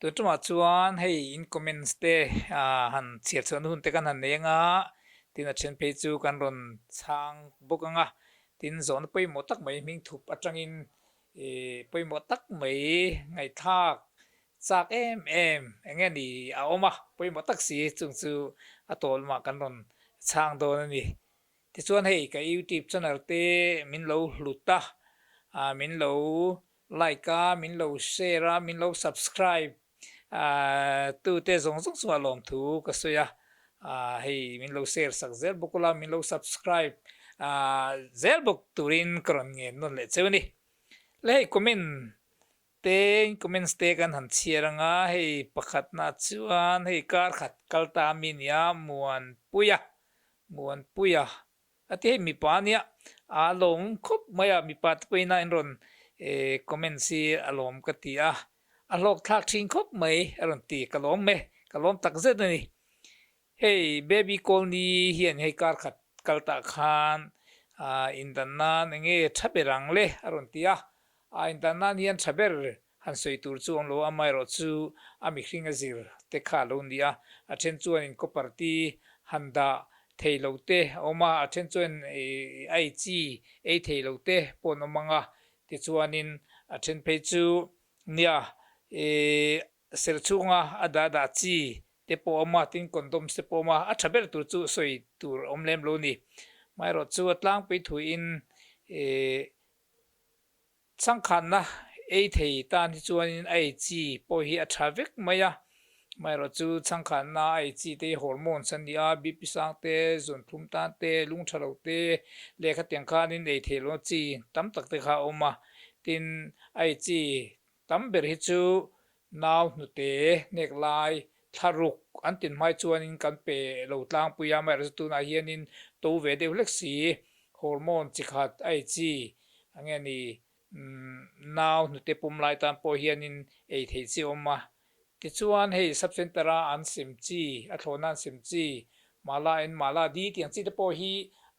ตัวจังหวะชวนให้อินคอมเมนต์เตหันเสียชวนหุ่นเตกันหันเองตินเชนเพจูกันรอนช่างบุกังตินสอนไปหมดตักไม่มิงถูกอัจังอินไปหมดตักไม่ไงทากจากเงี้ยนี่เอามาไปหมดตักสีจุงซูอัตโตลมากันรอนช่างโดนนี่ที่ชวนให้กับยูทูบช่องเตมินโลลุตตามินโลไลค์มินโลแชร์มินโล subscribe tu te zong zong swa lom thu ka soya hei min lo share sak zel bukula min lo subscribe zel buk turin kron nge non le chewni le comment te kan han chiaranga hei pakhat na chuan hei kar khat kalta min ya muan puya ati hei mi pa nia alom khop maya mi pat puina in ron comment si alom ka ti lok thak thing khop mai aron ti kalom tak zet ni hey baby call ni hian hei kar khat kalta khan indanan nge thaberang le aron tia indanan hian thaber han soi tur chu ong lo amai ro chu ami hring azir te kha lo nia a then chuan in ko party handa theilo te oma a then chuan ai chi ei theilo te pon omanga ti chuanin a then pe chu nia serchunga ada chi te po ma tin kondom se po ma a thaber tur chu soi tur omlem lo ni mai ro chu atlang pe thu in changkhan na ei thei tan hi chuan in ai chi po hi a thavek maya mai ro chu changkhan na ai chi te hormone san dia bp sang te zon thum tan te lung thalo te lekha tiang khan in ei thelo chi tam tak te kha oma tin ai chi tam ber hi chu naw nu te nek lai tharuk an tin mai chuan in kan pe lo tlang puya mai ra tu na hian in to ve de hlek si hormone chi khat ai chi ange ni naw nu te pum lai tan po hian in ei thei chi oma ti chuan hei sub center an sim chi a thlonan sim chi mala di tiang chi te po hi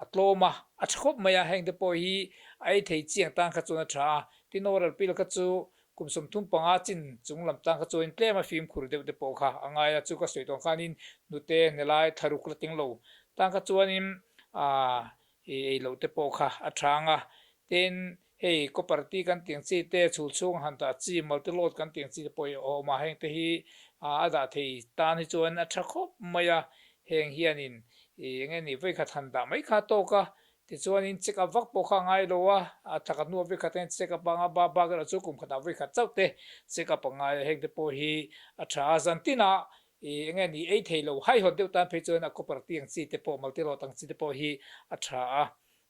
atloma a thkhop maya heng te po hi ai thei chiang tang kha chuna tha tinoral pil kha chu kumsum thum panga chin chunglam tang kha chu in tlema film khur de de po kha angaya chu ka soi tong khanin nute nelai tharuk la ting lo tang kha chuanin ei lo te po kha athanga ten hei ko party kan tiang chi te chul chung han ta chi multi lot kan tiang chi po o ma heng te hi ada thei tan hi chuan a thakop maya heng hianin nge ni ve kha than da mai kha to ka ti chuan in check up vak po kha ngai lo a thaka nu ve kha ten check up anga ba ga chu kum khata ve kha chaute check up ngai heng te po hi a tha zantina nge ni ei theilo hai hot deu tan phe chuan a ko party ang chi te po multi lot ang chi te po hi a tha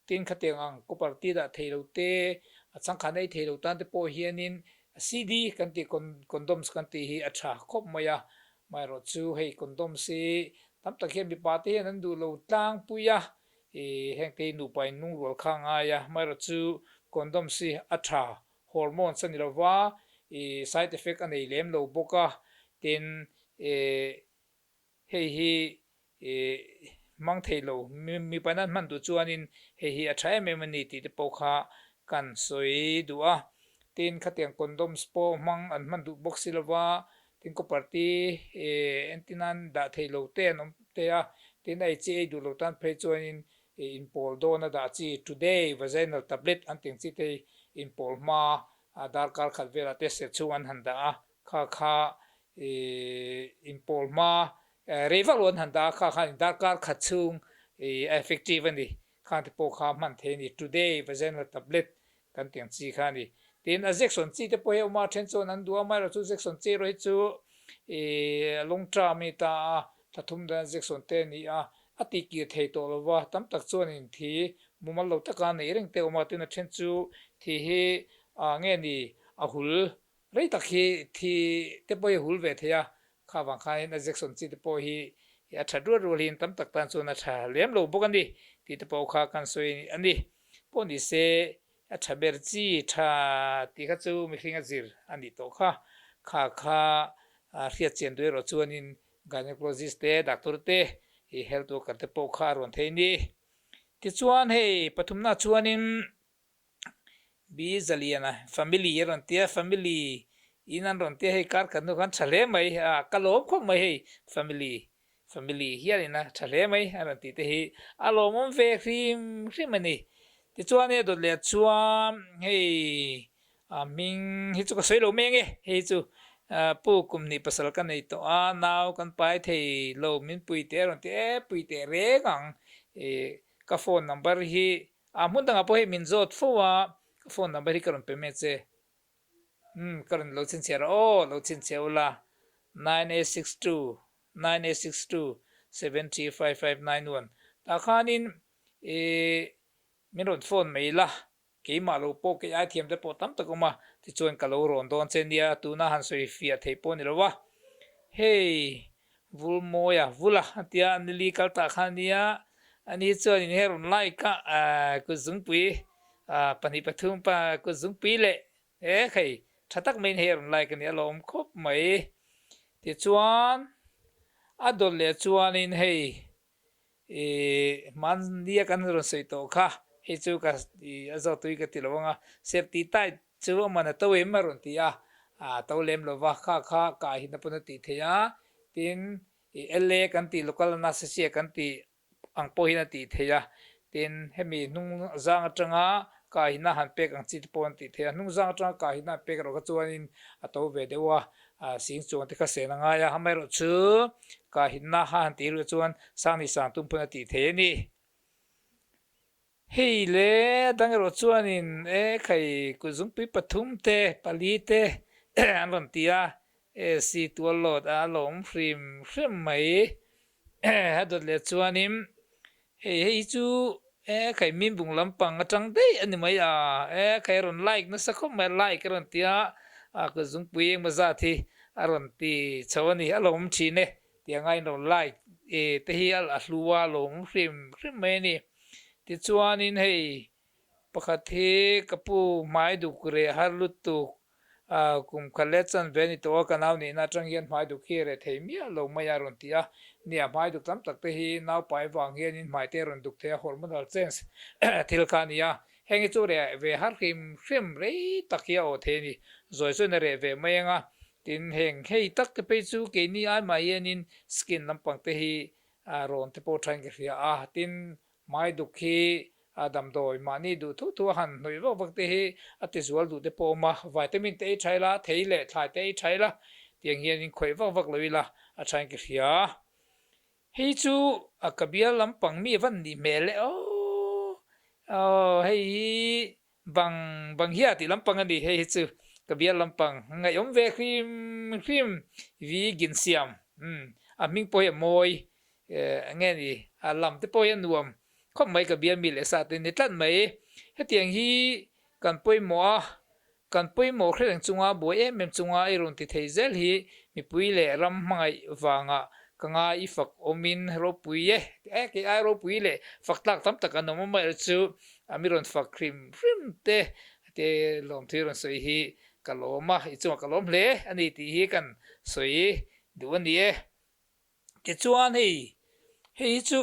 tin khateng ang ko party da theilo te changkhan ei theilo tan te po hianin cd kan ti condoms kan ti hi a tha khop maya mai ro chu hei condom si tam tak hian mi pa te hian an du lo tlang puya heng te nu pai nu rol khang aya mai ro chu condom si a tha hormone san lo wa side effect anei lem lo boka tin hei hi mang theilo mi panan man du chuanin hei hi a tha em ni ti te po kha kan soi duwa tin khatiang condoms po mang an man du box silwa tin ko party entinan da theilo te nom te tin ai chi du lo tan phe chuanin in pol do na da chi today vaginal tablet an ting chi te in pol ma dar kar khat vela te se chuan han da kha in pol ma rival one han da kha dar kar khat chung effective ani khan te po kha man the ni today vaginal tablet kan tiang chi kha ni tin a section chi te po he ma then chon an duwa mai ro chu section chi ro chu long term mi ta thathum da section te ni ati ki thei to lo wa tam tak chon in thi mumal lo ta ka nei reng te oma tin a then chu thi hi nge ni a hul rei tak hi thi te po hul ve theya kha wang kha in a section chi te po hi a thadu ro lin tam tak tan chon a tha lem lo bokan ni ti te po kha kan soi ani po ni se a thaber chi tha ti kha chu mi hringa zir ani to kha riat chen doi ro chuanin gynecologist te doctor te health worker te po kha ron theini ti chuan hei pathumna chuanin bi zaliana family ron tia family inan ron te hei kar kan nu kan chale mai kalom khok mai hei family hian ina chale mai aran ti te hi alom om ve hrim hrim ani ti chuan e dot le chuan hei ming hi chu ka soi lo meng e hei chu pu kum ni pasal kan nei to naw kan pai thei lo min pui te ron te pui te re gang e ka phone number hi mun danga po hei min zot fowa phone number hi karon pe me che karon lo chin chera lo chin cheula 9862 ta khanin e min ron phone mai la ke ma lo po ke ai thiam te po tam ta kuma ti chuan ka lo ron don chen dia tu na han soi fia thei po ni lo wa hey vul moya vula tia nili kal ta khania ani chuan in heron like ka ku zung pui pani pathum pa ku zung pui le khai thatak main heron like ni alom khop mai ti chuan adol le chuan in hei man dia kan ron sei to kha he chu ka azo tui ka tilawanga safety tai chu mana to em maron ti to lem lo wa kha ka hi na puna ti theya tin ele kan ti local na se kan ti ang po hi na ti theya tin hemi nung zang atanga ka hi na han pek ang chi pon ti theya nung zang atanga ka hi na pek ro ka chuanin ato ve dewa sing chuan te ka se na nga ya hamai ro chu ka hi na han ti ru chuan sang ni sang tum puna ti the ni hei le dang ro chuan in khai ku zum pi pathum te pali te an ron tia si tual lot lom hrim hrim mai hadot le chuan in hei chu khai min bung lampang atang dei ani mai khai ron like na sa khom mai like ron tia ku zum pi eng ma za thi aron ti chawani alom thi ne tia ngai no like te hi al hluwa lom hrim hrim mai ni ti chuan in hei pakhat hi kapu mai du kure har lut tu kum khalet chan veni to kanaw ni na tang hian mai du khi re thei mi lo mai ron tia nia mai du tam tak te hi naw pai wang hian in mai te ron duk the hormonal change thil khania hengi chu re ve har hrim hrim re takia o the ni zoi chu na re ve mai anga tin heng hei tak te pe chu ke ni ai mai hian in skin lampang te hi ron te po thang ke ria tin mai du khi adam doi mani du thu han noi wa wak te hi ati zual du te po ma vitamin te thaila theile thlai te thaila tiang hian in khoi wak loila a thang ke ria hei chu akabia lampang mi van ni mele hei bang hiya ti lampang ani hei chu kabia lampang ngai om ve khrim vi gin siam ming po moi nge ni lam te po yan nuam khom mai ka bia mi le sa te ni tlan mai hetiang hi kan poi mo khreng chunga boi mem chunga iron ti theizel hi mi pui le ram mangai wanga kanga i fak omin ro pui ke ai ro pui le fak tak tam tak an mo mai chu amiron fak khrim te lom thiron soi hi kaloma i chu kalom hle ani ti hi kan soi du ani ke chuan hei chu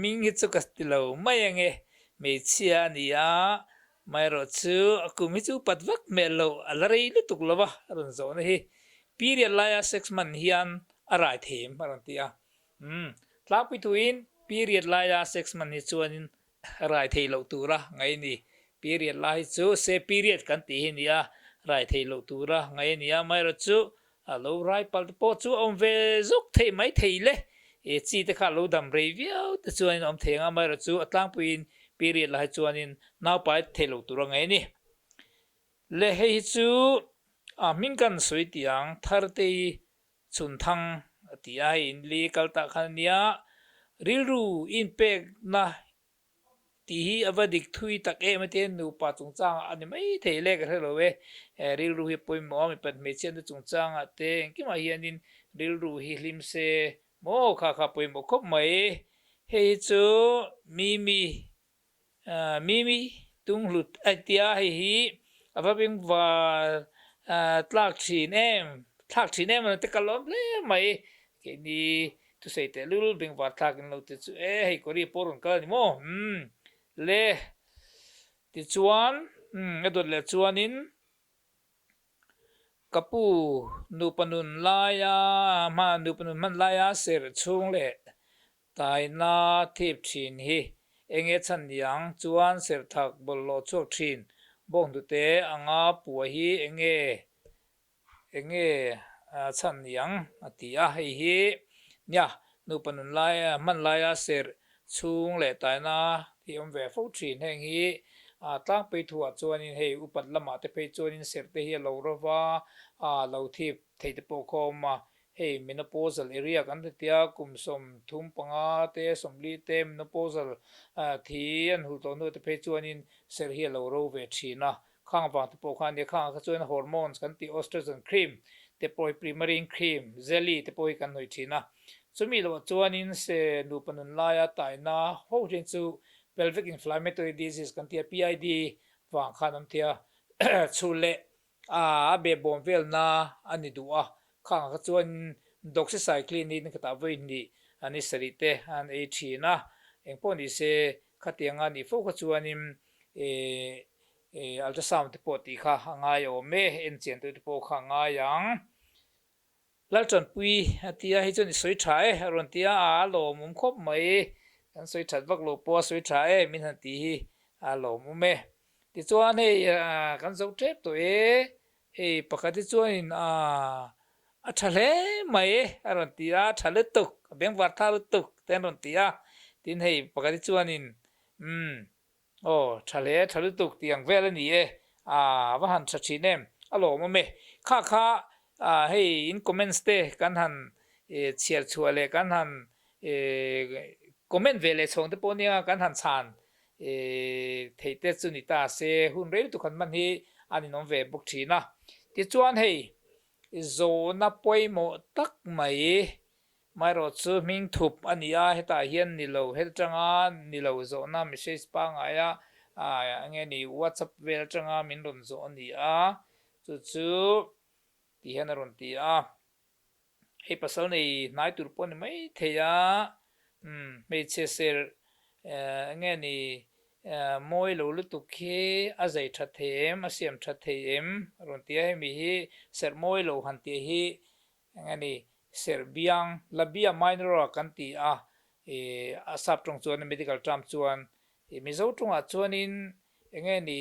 ming hi chu kastilo mai ange me chia nia mai ro chu akumi chu patwak melo alarei lu tuk lawa ron zo na hi period laya 6 man hian arai them maran tia tla pi tuin period laya 6 man hi chuanin arai thei lo tura ngai ni period lai chu se period kan ti hi nia rai thei lo tura ngai nia mai ro chu alo rai pal po chu om ve zuk thei mai thei le chi te kha lo dam rei viau te chuan om thenga mai ro chu atlang puin period lai chuanin naw pai thelo tura ngai ni le hei chu min kan soi tiang thar te chun thang tia in li kal ta khania rilru in pek na ti hi avadik thui tak e mate nu pa chung chang ani mai theile ka helo we rilru hi poi mo mi pat me chen chung chang ate ki ma hianin rilru hi hlim se mo kha poi mo khop mai hei chu mimi tung lut atia hi avabing wa tlak thin em te kalom le mai ke ni tu sei te lul bing wa tlak in lo te chu hei kori porun ka ni mo le ti chuan adot le chuan in kapu nu panun laya ma nu panun man laya ser chung le tai na thip thin hi enge chan yang chuan ser thak bol lo chok thin bong tu te anga pu hi enge chan yang atia hei hi nya nu panun laya man laya ser chung le tai na thi om ve fo thin heng hi tlang pe thua chuan in hei upat lama te pe chuan in ser te hi lo rova lo thip thei te po khoma hei menopausal area kan tia kum som thum panga te somli te menopausal thi an hul to no te pe chuan in ser hi lo ro ve thina khang wang te po khan ne khang kha chuan hormones kan ti estrogen cream te poi primarin cream jelly te poi kan noi thina chumi lo chuan in se nu panun laia taina ho rin chu pelvic inflammatory disease kan tia PID wang khanam tia chule be bom vel na ani duwa khang kha chuan doxycycline ni ka ta voi ni ani sarite an e thina engpo ni se khatianga ni fo kha chuan in ultrasound te po ti kha anga yo me en chen te po kha nga yang lalton pui atia hi chon soi thae ron tia lo mum khop mai kan soi that vak lo po soi thae min han ti hi lo mu me ti chuan hei kan zo trep to hei pakati chuan in thale mai ron tia thale tuk beng war thal tuk ten ron tia tin hei pakati chuan in thale tuk tiang vel ani wa han thathi nem alo mu me kha hei in comments te kan han chiar chuale kan han comment vele chong te ponia kan han chan theite chuni ta se hun rel tu khan man hi ani nom ve buk thina ti chuan hei zo na poimo tak mai ro chu ming thup ania heta hian ni lo hel tanga ni lo zo na message pa nga ya nge ni whatsapp vel tanga min ron zo ani chu ti hian ron ti hei pasal nei nai tur pon mai theya mei che ser nge ni moi lo lu tu khe azai tha them asiam tha them ron ti ai mi hi ser moi lo han ti hi nge ni ser biang labia minor kan ti asap tong chuan medical term chuan mi zo tung chuan in nge ni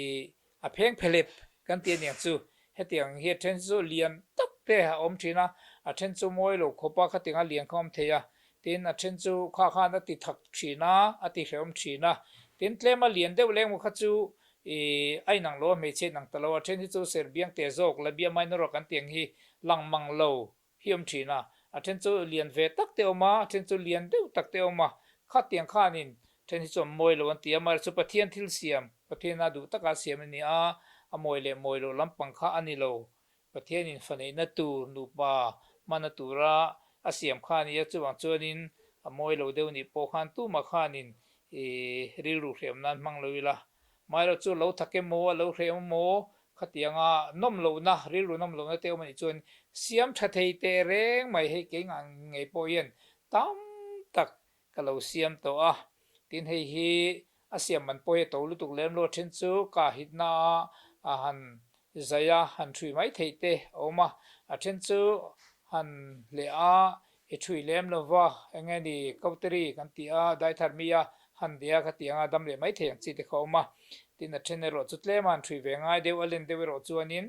a pheng phelep kan ti niang chu hetiang hi then chu lian tak te om thina a then chu moi lo khopa khatinga lian khom theya tin a then chu kha na ti thak thina ati hlem thina tin tlema lian deuh leng mu kha chu ai nang lo me che nang talo a then hi chu ser biang te zok labia minor kan tiang hi langmang lo hiam thina a then chu lian ve tak te oma then chu lian deuh tak te oma kha tiang khanin then hi chu moi lo an tia mar chu pathian thil siam pathian a du taka siam ani moi lo lampang kha ani lo pathian in fanei na tu nu pa mana tura asiam khani ya chuwang chuanin moi lo deuh ni po khan tu ma khanin ril ru hrem nan mang loila mai ro chu lo thake mo lo hrem mo khatianga nom lo na ril ru nom lo na te mani chuan siam tha thei te reng mai he ke ngang ngei po yen tam tak kalo siam to tin hei hi asiam man po he to lu tuk lem lo then chu ka hitna han zaya han thui mai theite oma a then chu han le thui lem lova enge ni kauteri kan ti dai tharmia han dia kha tianga dam le mai theng chi te khoma tin a then ro chutle man thui ve ngai deu alen deu ro chuanin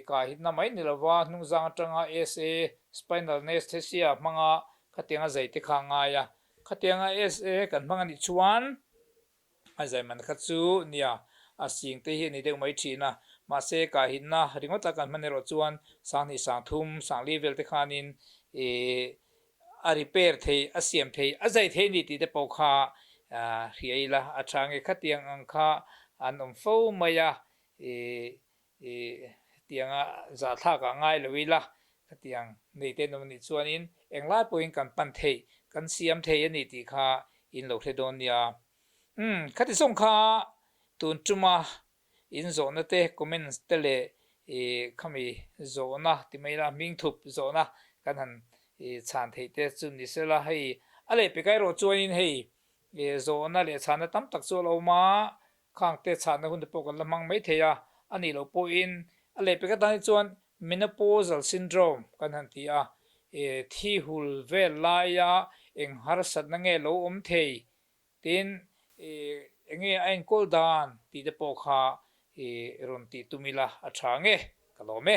ka hitna mai ni lova hnung zang atanga SA spinal anesthesia manga khatianga zaite kha nga ya khatianga SA kan manga ni chuan azai man kha chu nia asing te hi ni deu mai thina ma se ka hinna ringot la kan manero chuan sang ni sang thum sang level te khanin a repair thei asiam thei azai thei ni ti te po kha riaila athange khatiang angkha anom fo maya tianga za tha ka ngai loila khatiang nei te nom ni chuanin engla poin kan pan thei kan siam thei ani ti kha in lo thledon nia khati song kha tun tuma in zona te comments te le khami zona ti mai la ming thup zona kan han chan thei te chun ni sela hei ale pe kai ro chuanin hei zona le chana tam tak chu lo ma khang te chana hun te pokal lamang mai theya ani lo po in ale pe ka dai chuan menopausal syndrome kan han ti a thi hul vel lai ya eng har sat na nge lo thei tin enge ain kol dan ti de po kha ron ti tumila a tha nge kalome